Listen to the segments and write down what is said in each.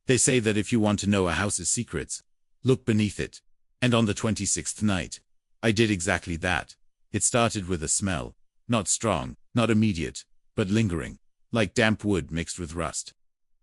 They say that if you want to know a house's secrets, look beneath it. And on the 26th night, I did exactly that. It started with a smell, not strong, not immediate, but lingering, like damp wood mixed with rust.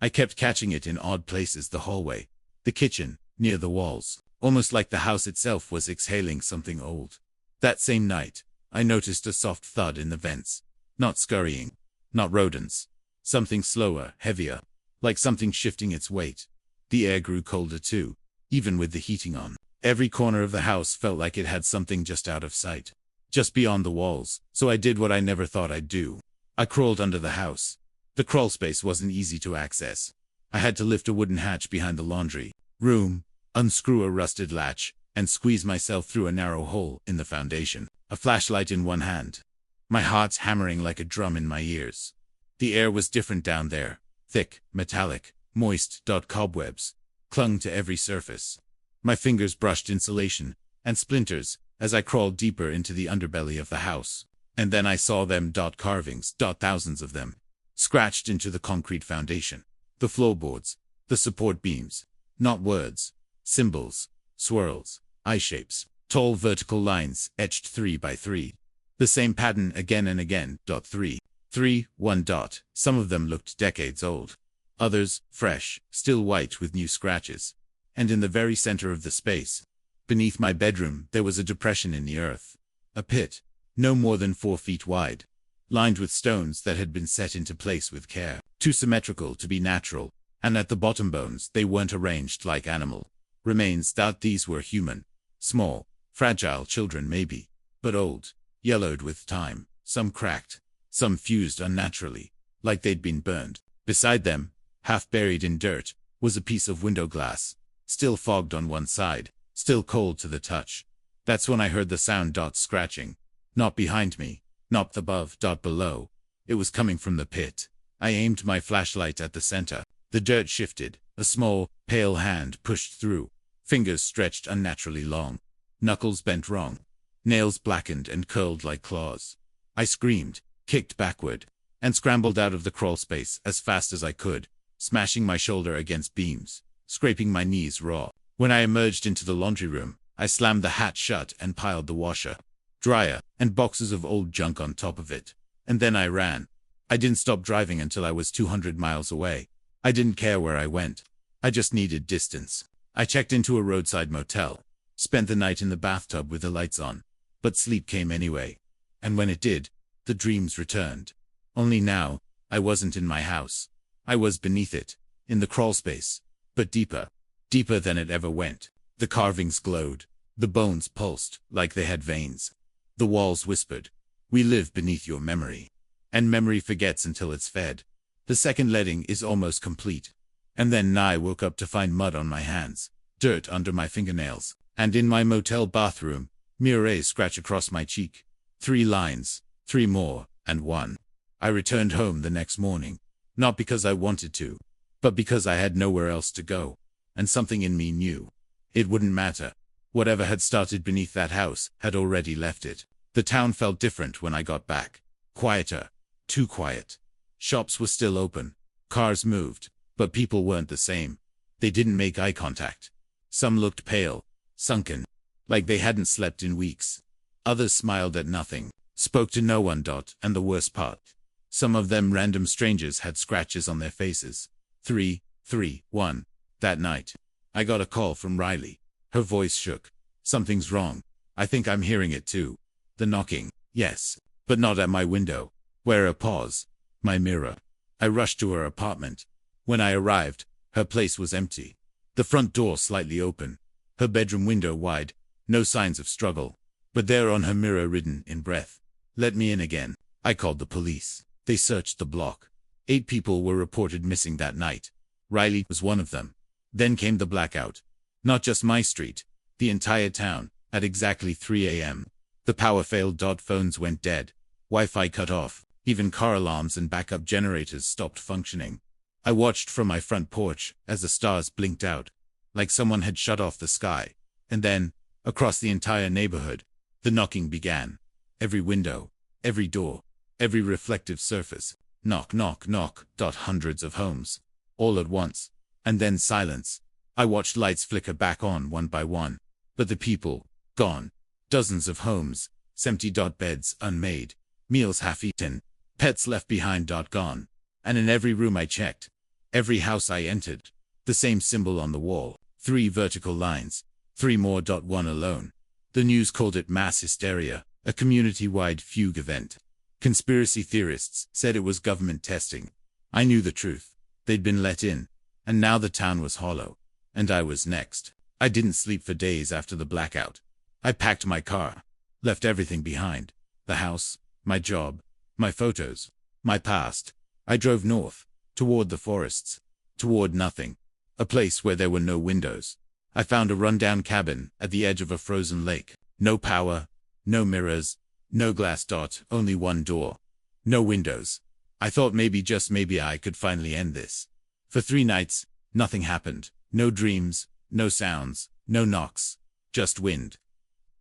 I kept catching it in odd places: the hallway, the kitchen, near the walls, almost like the house itself was exhaling something old. That same night, I noticed a soft thud in the vents. Not scurrying, not rodents. Something slower, heavier, like something shifting its weight. The air grew colder too, even with the heating on. Every corner of the house felt like it had something just out of sight, just beyond the walls. So I did what I never thought I'd do. I crawled under the house. The crawl space wasn't easy to access. I had to lift a wooden hatch behind the laundry room, unscrew a rusted latch, and squeeze myself through a narrow hole in the foundation, a flashlight in one hand. My heart's hammering like a drum in my ears. The air was different down there. Thick, metallic, moist. Cobwebs clung to every surface. My fingers brushed insulation and splinters as I crawled deeper into the underbelly of the house. And then I saw them. Carvings, thousands of them, scratched into the concrete foundation, the floorboards, the support beams. Not words, symbols, swirls, eye shapes, tall vertical lines etched 3 by 3. The same pattern again and again. 3, 3, 1. Some of them looked decades old. Others, fresh, still white with new scratches. And in the very center of the space, beneath my bedroom, there was a depression in the earth. A pit, no more than 4 feet wide, lined with stones that had been set into place with care. Too symmetrical to be natural, and at the bottom bones, they weren't arranged like animal remains. These were human. Small, fragile children maybe, but old, yellowed with time, some cracked, some fused unnaturally, like they'd been burned. Beside them, half buried in dirt, was a piece of window glass, still fogged on one side, still cold to the touch. That's when I heard the sound. Scratching. Not behind me, not above. Below. It was coming from the pit. I aimed my flashlight at the center. The dirt shifted. A small, pale hand pushed through. Fingers stretched unnaturally long. Knuckles bent wrong. Nails blackened and curled like claws. I screamed, kicked backward, and scrambled out of the crawl space as fast as I could, smashing my shoulder against beams, scraping my knees raw. When I emerged into the laundry room, I slammed the hatch shut and piled the washer, dryer, and boxes of old junk on top of it. And then I ran. I didn't stop driving until I was 200 miles away. I didn't care where I went. I just needed distance. I checked into a roadside motel, spent the night in the bathtub with the lights on, but sleep came anyway. And when it did, the dreams returned. Only now, I wasn't in my house. I was beneath it, in the crawl space, but deeper, deeper than it ever went. The carvings glowed. The bones pulsed like they had veins. The walls whispered, "We live beneath your memory." And memory forgets until it's fed. The second letting is almost complete. And then I woke up to find mud on my hands, dirt under my fingernails, and in my motel bathroom, mirrors scratch across my cheek. 3 lines, 3 more, and 1. I returned home the next morning, not because I wanted to, but because I had nowhere else to go, and something in me knew it wouldn't matter. Whatever had started beneath that house had already left it. The town felt different when I got back. Quieter. Too quiet. Shops were still open. Cars moved, but people weren't the same. They didn't make eye contact. Some looked pale, sunken, like they hadn't slept in weeks. Others smiled at nothing, spoke to no one. And the worst part, some of them random strangers had scratches on their faces. 3, 3, 1. That night, I got a call from Riley. Her voice shook. "Something's wrong. I think I'm hearing it too." The knocking, yes, but not at my window. Where a pause. My mirror. I rushed to her apartment. When I arrived, her place was empty. The front door slightly open. Her bedroom window wide. No signs of struggle. But there on her mirror, written in breath, "Let me in again." I called the police. They searched the block. 8 people were reported missing that night. Riley was one of them. Then came the blackout. Not just my street, the entire town, at exactly 3 a.m. The power failed. Phones went dead. Wi-Fi cut off. Even car alarms and backup generators stopped functioning. I watched from my front porch as the stars blinked out, like someone had shut off the sky. And then, across the entire neighborhood, the knocking began. Every window, every door, every reflective surface. Knock, knock, knock. Hundreds of homes. All at once. And then silence. I watched lights flicker back on one by one. But the people, gone. Dozens of homes, empty. Beds unmade. Meals half-eaten. Pets left behind. Gone. And in every room I checked, every house I entered, the same symbol on the wall. 3 vertical lines. 3 more. 1 alone. The news called it mass hysteria, a community-wide fugue event. Conspiracy theorists said it was government testing. I knew the truth. They'd been let in. And now the town was hollow. And I was next. I didn't sleep for days after the blackout. I packed my car. Left everything behind. The house, my job, my photos, my past. I drove north, toward the forests, toward nothing. A place where there were no windows. I found a rundown cabin at the edge of a frozen lake. No power, no mirrors, no glass. Only one door. No windows. I thought maybe, just maybe, I could finally end this. For 3 nights, nothing happened. No dreams, no sounds, no knocks. Just wind.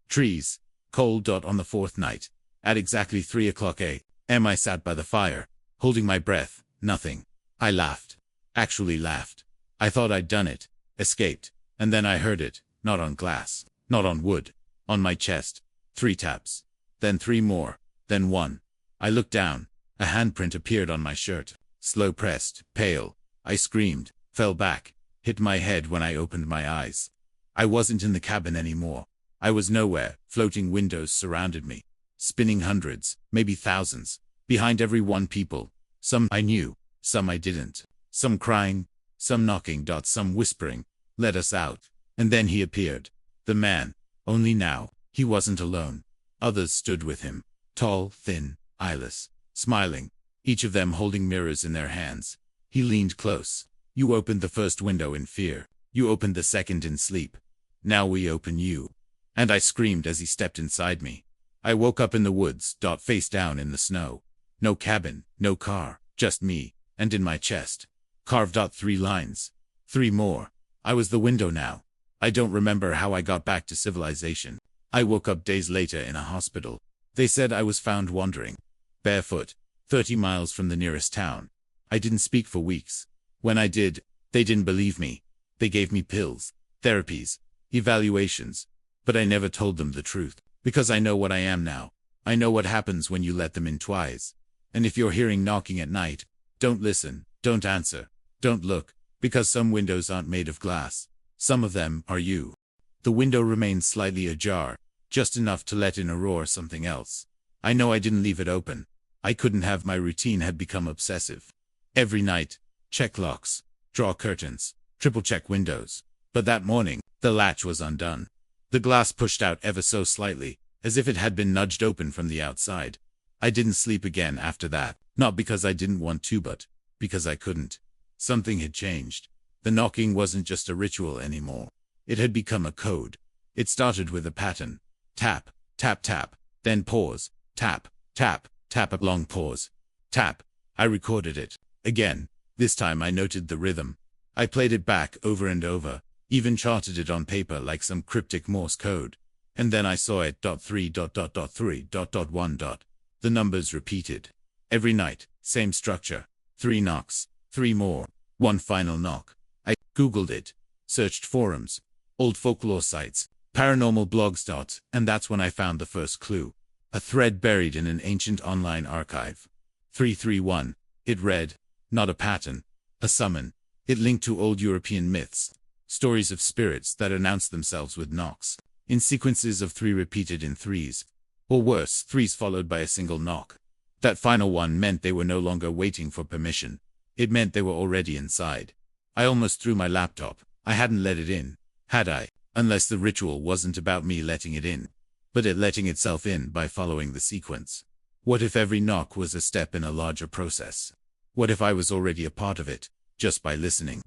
Trees. Cold. On the 4th night, at exactly 3 o'clock a.m. I sat by the fire, holding my breath. Nothing. I laughed. Actually laughed. I thought I'd done it. Escaped. And then I heard it. Not on glass. Not on wood. On my chest. 3 taps. Then 3 more. Then 1. I looked down. A handprint appeared on my shirt. Slow pressed. Pale. I screamed. Fell back. Hit my head when I opened my eyes. I wasn't in the cabin anymore. I was nowhere. Floating windows surrounded me. Spinning hundreds, maybe thousands. Behind every one, people. Some I knew. Some I didn't. Some crying. Some knocking. Some whispering. Let us out. And then he appeared. The man. Only now, he wasn't alone. Others stood with him. Tall, thin, eyeless. Smiling. Each of them holding mirrors in their hands. He leaned close. You opened the first window in fear. You opened the second in sleep. Now we open you. And I screamed as he stepped inside me. I woke up in the woods. Face down in the snow. No cabin, no car, just me. And in my chest, carved out 3 lines. 3 more. I was the window now. I don't remember how I got back to civilization. I woke up days later in a hospital. They said I was found wandering, barefoot, 30 miles from the nearest town. I didn't speak for weeks. When I did, they didn't believe me. They gave me pills, therapies, evaluations. But I never told them the truth, because I know what I am now. I know what happens when you let them in twice. And if you're hearing knocking at night, don't listen, don't answer, don't look, because some windows aren't made of glass. Some of them are you. The window remains slightly ajar, just enough to let in a roar something else. I know I didn't leave it open. I couldn't have. My routine had become obsessive. Every night, check locks, draw curtains, triple check windows. But that morning, the latch was undone. The glass pushed out ever so slightly, as if it had been nudged open from the outside. I didn't sleep again after that, not because I didn't want to, but because I couldn't. Something had changed. The knocking wasn't just a ritual anymore. It had become a code. It started with a pattern. Tap, tap, tap, then pause, tap, tap, tap, a long pause, tap. I recorded it. Again. This time I noted the rhythm. I played it back over and over, even charted it on paper like some cryptic Morse code. And then I saw it. 3.3.1. The numbers repeated. Every night, same structure. 3 knocks, 3 more, 1 final knock. I Googled it, searched forums, old folklore sites, paranormal blogs. And that's when I found the first clue. A thread buried in an ancient online archive. 331. It read, not a pattern, a summon. It linked to old European myths, stories of spirits that announced themselves with knocks, in sequences of 3 repeated in 3s. Or worse, 3s followed by a single knock. That final one meant they were no longer waiting for permission. It meant they were already inside. I almost threw my laptop. I hadn't let it in, had I? Unless the ritual wasn't about me letting it in, but it letting itself in by following the sequence. What if every knock was a step in a larger process? What if I was already a part of it, just by listening?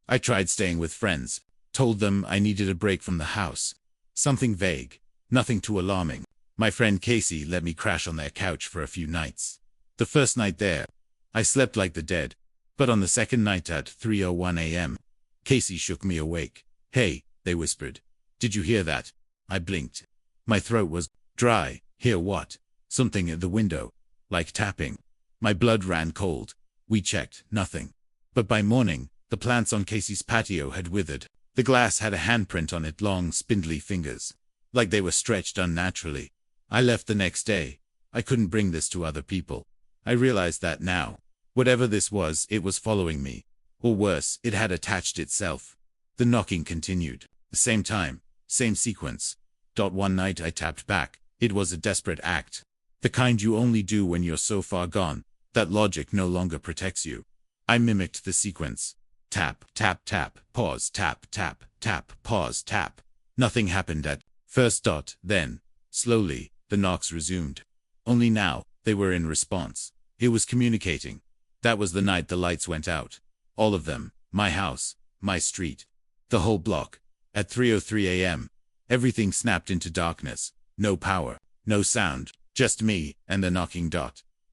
I tried staying with friends, told them I needed a break from the house. Something vague, nothing too alarming. My friend Casey let me crash on their couch for a few nights. The first night there, I slept like the dead. But on the second night at 3:01 a.m., Casey shook me awake. Hey, they whispered. Did you hear that? I blinked. My throat was dry. Hear what? Something at the window. Like tapping. My blood ran cold. We checked. Nothing. But by morning, The plants on Casey's patio had withered. The glass had a handprint on it, long, spindly fingers, like they were stretched unnaturally. I left the next day. I couldn't bring this to other people. I realized that now. Whatever this was, it was following me. Or worse, it had attached itself. The knocking continued. The same time, same sequence. One night I tapped back. It was a desperate act. The kind you only do when you're so far gone that logic no longer protects you. I mimicked the sequence. Tap, tap, tap, pause, tap, tap, tap, pause, tap. Nothing happened at first. Then, slowly, the knocks resumed. Only now, they were in response. It was communicating. That was the night the lights went out. All of them. My house, my street, the whole block. At 3:03 a.m., everything snapped into darkness. No power, no sound, just me and the knocking.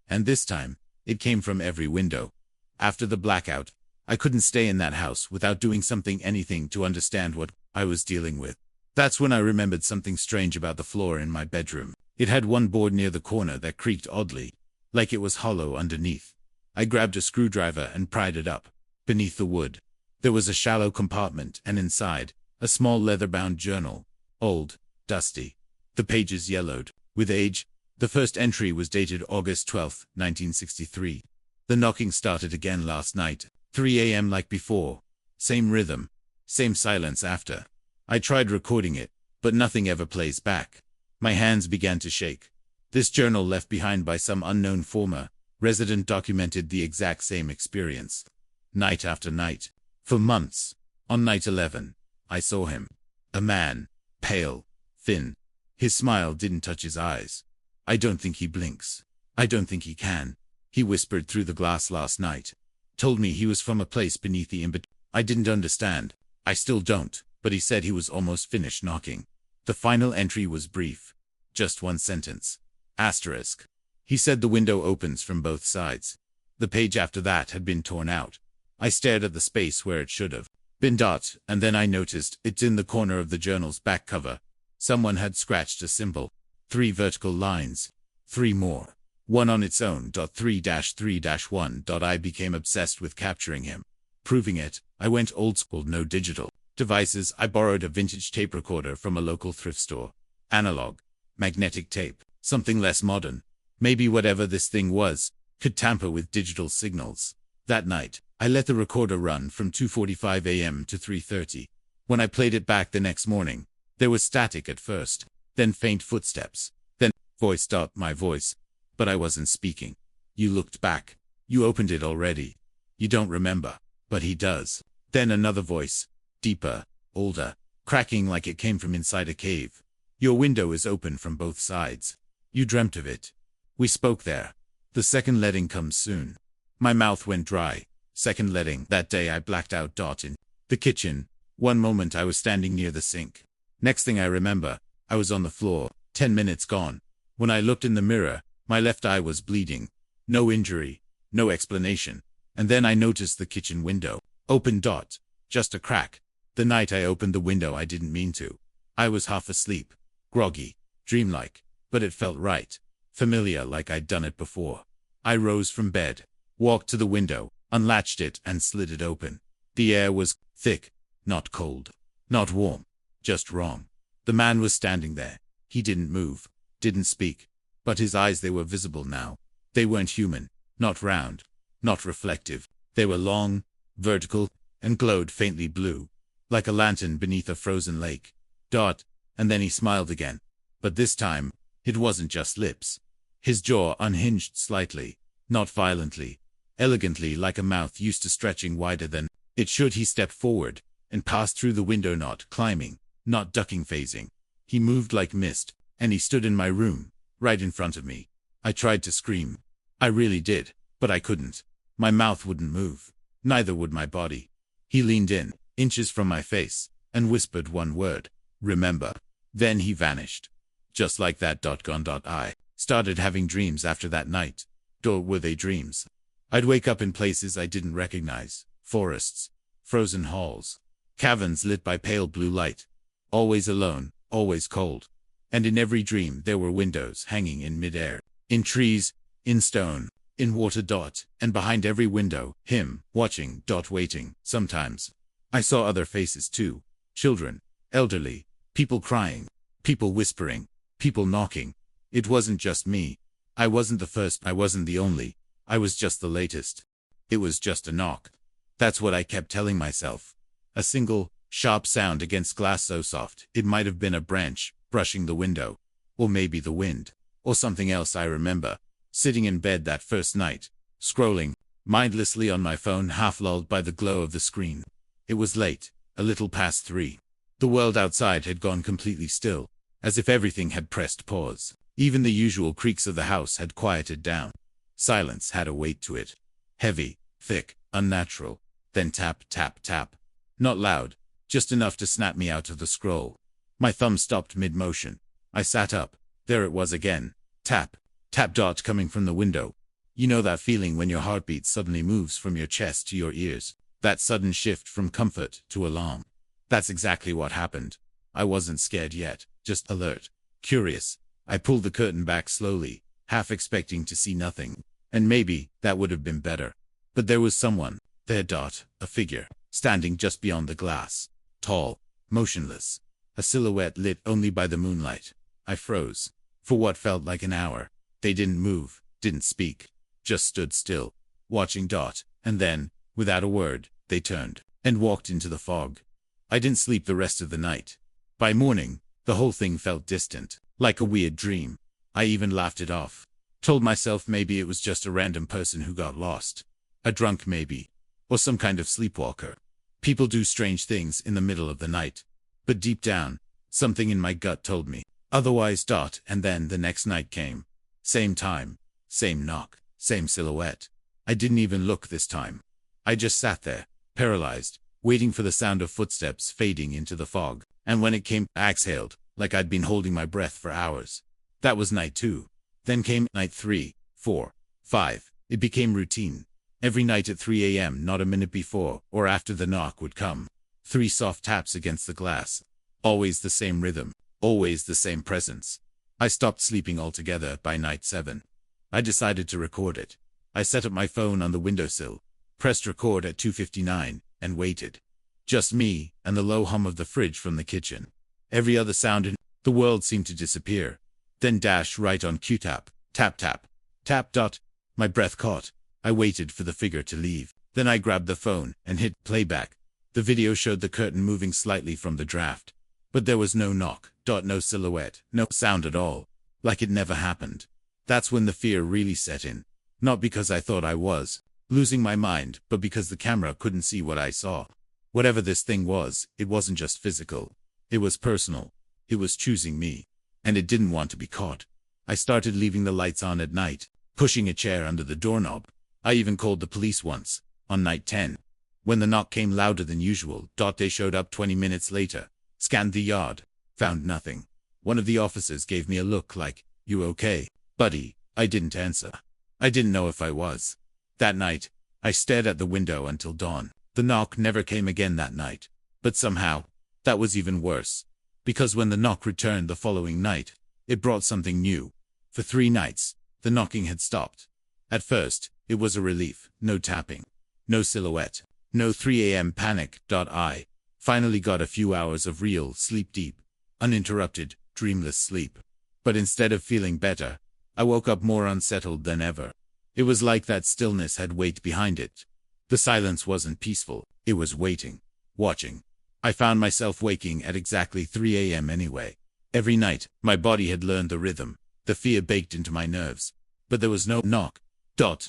And this time, it came from every window. After the blackout, I couldn't stay in that house without doing anything to understand what I was dealing with. That's when I remembered something strange about the floor in my bedroom. It had one board near the corner that creaked oddly, like it was hollow underneath. I grabbed a screwdriver and pried it up. Beneath the wood, there was a shallow compartment, and inside, a small leather-bound journal. Old, dusty. The pages yellowed with age. The first entry was dated August 12, 1963. The knocking started again last night, 3 a.m. like before. Same rhythm, same silence after. I tried recording it, but nothing ever plays back. My hands began to shake. This journal left behind by some unknown former resident documented the exact same experience. Night after night. For months. On night 11, I saw him. A man. Pale. Thin. His smile didn't touch his eyes. I don't think he blinks. I don't think he can. He whispered through the glass last night. Told me he was from a place beneath the I didn't understand. I still don't, but he said he was almost finished knocking. The final entry was brief. Just one sentence. Asterisk. He said the window opens from both sides. The page after that had been torn out. I stared at the space where it should have been. And then I noticed it's in the corner of the journal's back cover. Someone had scratched a symbol. 3 vertical lines. 3 more. One on its own. 3-3-1. I became obsessed with capturing him. Proving it, I went old school, no digital devices. I borrowed a vintage tape recorder from a local thrift store. Analog. Magnetic tape. Something less modern. Maybe whatever this thing was could tamper with digital signals. That night, I let the recorder run from 2:45 a.m. to 3:30. When I played it back the next morning, there was static at first, then faint footsteps, then voice. My voice. But I wasn't speaking. You looked back. You opened it already. You don't remember, but he does. Then another voice, deeper, older, cracking like it came from inside a cave. Your window is open from both sides. You dreamt of it. We spoke there. The second letting comes soon. My mouth went dry. Second letting. That day I blacked out. In the kitchen. One moment I was standing near the sink. Next thing I remember, I was on the floor. 10 minutes gone. When I looked in the mirror, my left eye was bleeding. No injury. No explanation. And then I noticed the kitchen window. Open. Just a crack. The night I opened the window I didn't mean to. I was half asleep. Groggy. Dreamlike. But it felt right. Familiar, like I'd done it before. I rose from bed. Walked to the window. Unlatched it and slid it open. The air was thick. Not cold. Not warm. Just wrong. The man was standing there. He didn't move. Didn't speak. But his eyes, they were visible now. They weren't human. Not round. Not reflective. They were long, vertical, and glowed faintly blue. Like a lantern beneath a frozen lake. And then he smiled again. But this time, it wasn't just lips. His jaw unhinged slightly. Not violently. Elegantly, like a mouth used to stretching wider than it should. He stepped forward and passed through the window, not climbing, not ducking, phasing. He moved like mist, and he stood in my room, right in front of me. I tried to scream. I really did, but I couldn't. My mouth wouldn't move. Neither would my body. He leaned in, inches from my face, and whispered one word. Remember. Then he vanished. Just like that. Gone. I started having dreams after that night. Were they dreams? I'd wake up in places I didn't recognize. Forests. Frozen halls. Caverns lit by pale blue light. Always alone, always cold. And in every dream there were windows hanging in midair. In trees, in stone, in water. And behind every window, him, watching. Waiting. Sometimes I saw other faces too. Children, elderly, people crying, people whispering, people knocking. It wasn't just me. I wasn't the first, I wasn't the only. I was just the latest. It was just a knock. That's what I kept telling myself. A single, sharp sound against glass so soft, it might have been a branch brushing the window. Or maybe the wind. Or something else. I remember sitting in bed that first night, scrolling mindlessly on my phone, half lulled by the glow of the screen. It was late, a little past 3. The world outside had gone completely still, as if everything had pressed pause. Even the usual creaks of the house had quieted down. Silence had a weight to it. Heavy, thick, unnatural. Then tap, tap, tap. Not loud, just enough to snap me out of the scroll. My thumb stopped mid-motion. I sat up. There it was again. Tap, tap. Coming from the window. You know that feeling when your heartbeat suddenly moves from your chest to your ears? That sudden shift from comfort to alarm. That's exactly what happened. I wasn't scared yet, just alert, curious. I pulled the curtain back slowly, half expecting to see nothing. And maybe that would have been better. But there was someone there. A figure, standing just beyond the glass. Tall, motionless. A silhouette lit only by the moonlight. I froze. For what felt like an hour. They didn't move, didn't speak. Just stood still, watching. And then, without a word, they turned and walked into the fog. I didn't sleep the rest of the night. By morning, the whole thing felt distant, like a weird dream. I even laughed it off. Told myself maybe it was just a random person who got lost. A drunk maybe. Or some kind of sleepwalker. People do strange things in the middle of the night. But deep down, something in my gut told me otherwise. And then the next night came. Same time, same knock, same silhouette. I didn't even look this time. I just sat there, paralyzed, waiting for the sound of footsteps fading into the fog. And when it came, I exhaled, like I'd been holding my breath for hours. That was night 2. Then came night 3, 4, 5. It became routine. Every night at 3 a.m., not a minute before or after the knock would come. 3 soft taps against the glass. Always the same rhythm. Always the same presence. I stopped sleeping altogether by night 7. I decided to record it. I set up my phone on the windowsill, pressed record at 2:59, and waited. Just me and the low hum of the fridge from the kitchen. Every other sound in the world seemed to disappear. Then right on cue. Tap, tap, tap, tap. My breath caught. I waited for the figure to leave. Then I grabbed the phone and hit playback. The video showed the curtain moving slightly from the draft. But there was no knock. No silhouette. No sound at all. Like it never happened. That's when the fear really set in. Not because I thought I was losing my mind, but because the camera couldn't see what I saw. Whatever this thing was, it wasn't just physical. It was personal. It was choosing me. And it didn't want to be caught. I started leaving the lights on at night, pushing a chair under the doorknob. I even called the police once, on night 10. When the knock came louder than usual, they showed up 20 minutes later, scanned the yard, found nothing. One of the officers gave me a look like, "You okay, buddy?" I didn't answer. I didn't know if I was. That night, I stared at the window until dawn. The knock never came again that night. But somehow, that was even worse. Because when the knock returned the following night, it brought something new. For 3 nights, the knocking had stopped. At first, it was a relief. No tapping. No silhouette. No 3 a.m. panic. I finally got a few hours of real, sleep-deep, uninterrupted, dreamless sleep. But instead of feeling better, I woke up more unsettled than ever. It was like that stillness had weight behind it. The silence wasn't peaceful. It was waiting. Watching. I found myself waking at exactly 3 a.m. anyway. Every night, my body had learned the rhythm. The fear baked into my nerves. But there was no knock.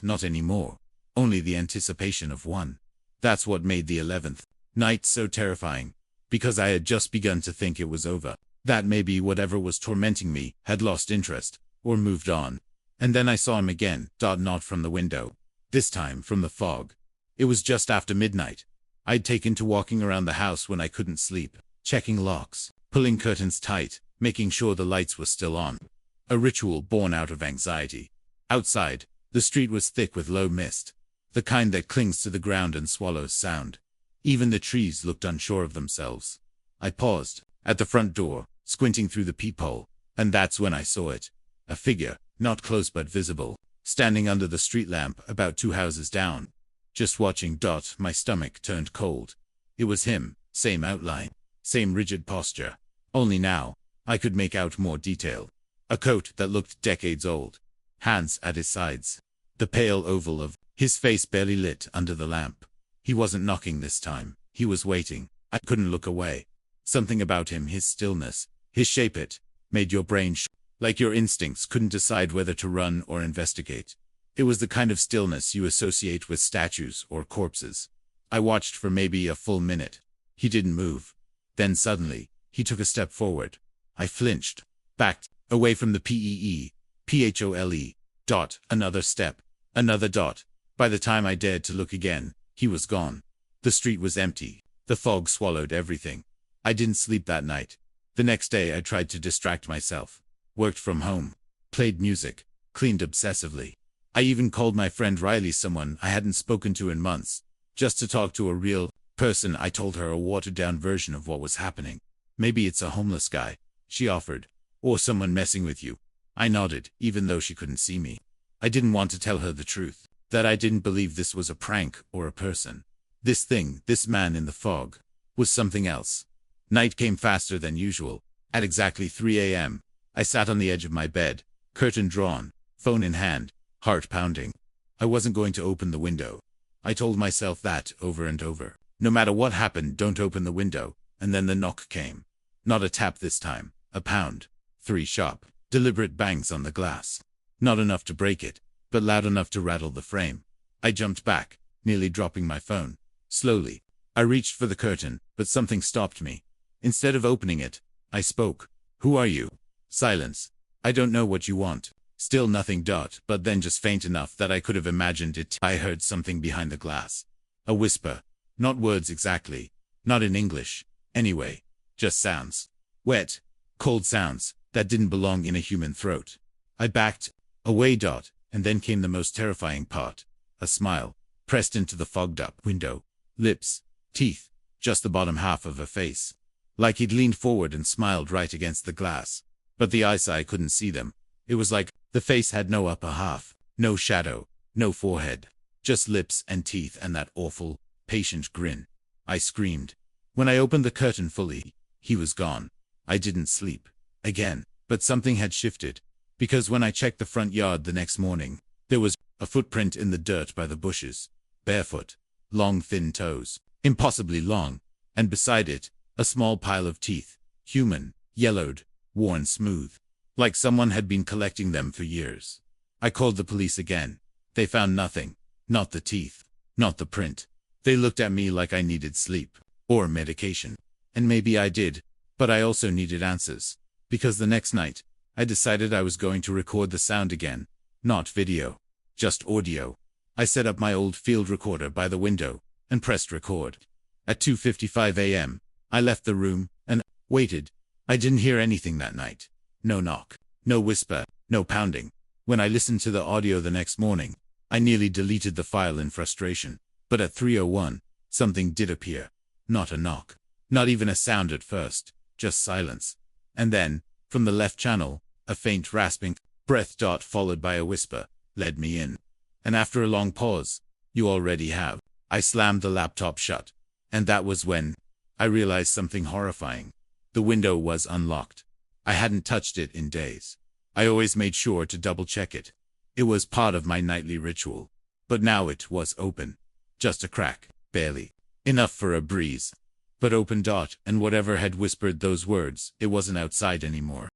Not anymore. Only the anticipation of one. That's what made the 11th night so terrifying. Because I had just begun to think it was over. That maybe whatever was tormenting me had lost interest, or moved on. And then I saw him again. Not from the window. This time from the fog. It was just after midnight. I'd taken to walking around the house when I couldn't sleep, checking locks, pulling curtains tight, making sure the lights were still on. A ritual born out of anxiety. Outside, the street was thick with low mist, the kind that clings to the ground and swallows sound. Even the trees looked unsure of themselves. I paused at the front door, squinting through the peephole, and that's when I saw it. A figure, not close but visible, standing under the street lamp about 2 houses down. Just watching. My stomach turned cold. It was him, same outline, same rigid posture. Only now, I could make out more detail. A coat that looked decades old. Hands at his sides. The pale oval of his face barely lit under the lamp. He wasn't knocking this time. He was waiting. I couldn't look away. Something about him, his stillness, his shape, it made your brain like your instincts couldn't decide whether to run or investigate. It was the kind of stillness you associate with statues or corpses. I watched for maybe a full minute. He didn't move. Then suddenly, he took a step forward. I flinched, backed, away from the PHOLE. Another step. Another dot. By the time I dared to look again, he was gone. The street was empty. The fog swallowed everything. I didn't sleep that night. The next day I tried to distract myself. Worked from home. Played music. Cleaned obsessively. I even called my friend Riley, someone I hadn't spoken to in months, just to talk to a real person. I told her a watered-down version of what was happening. Maybe it's a homeless guy, she offered. Or someone messing with you. I nodded, even though she couldn't see me. I didn't want to tell her the truth, that I didn't believe this was a prank or a person. This thing, this man in the fog, was something else. Night came faster than usual. At exactly 3 a.m., I sat on the edge of my bed, curtain drawn, phone in hand, heart pounding. I wasn't going to open the window. I told myself that over and over. No matter what happened, don't open the window. And then the knock came. Not a tap this time, a pound. 3 sharp, deliberate bangs on the glass. Not enough to break it, but loud enough to rattle the frame. I jumped back, nearly dropping my phone. Slowly, I reached for the curtain, but something stopped me. Instead of opening it, I spoke. Who are you? Silence. I don't know what you want. Still nothing. But then just faint enough that I could have imagined it. I heard something behind the glass. A whisper. Not words exactly. Not in English. Anyway. Just sounds. Wet. Cold sounds that didn't belong in a human throat. I backed away. And then came the most terrifying part. A smile. Pressed into the fogged-up window. Lips. Teeth. Just the bottom half of a face. Like he'd leaned forward and smiled right against the glass. But the eyes, I couldn't see them. It was like the face had no upper half, no shadow, no forehead. Just lips and teeth and that awful, patient grin. I screamed. When I opened the curtain fully, he was gone. I didn't sleep. Again. But something had shifted. Because when I checked the front yard the next morning, there was a footprint in the dirt by the bushes. Barefoot. Long thin toes. Impossibly long. And beside it, a small pile of teeth. Human. Yellowed. Worn smooth. Like someone had been collecting them for years. I called the police again. They found nothing. Not the teeth. Not the print. They looked at me like I needed sleep. Or medication. And maybe I did. But I also needed answers. Because the next night, I decided I was going to record the sound again. Not video. Just audio. I set up my old field recorder by the window, and pressed record. At 2:55 a.m., I left the room, and waited. I didn't hear anything that night. No knock. No whisper. No pounding. When I listened to the audio the next morning, I nearly deleted the file in frustration. But at 3:01, something did appear. Not a knock. Not even a sound at first. Just silence. And then, from the left channel, a faint rasping breath. Followed by a whisper. Led me in. And after a long pause, you already have. I slammed the laptop shut. And that was when I realized something horrifying. The window was unlocked. I hadn't touched it in days. I always made sure to double-check it. It was part of my nightly ritual. But now it was open. Just a crack, barely. Enough for a breeze. But open. And whatever had whispered those words, it wasn't outside anymore.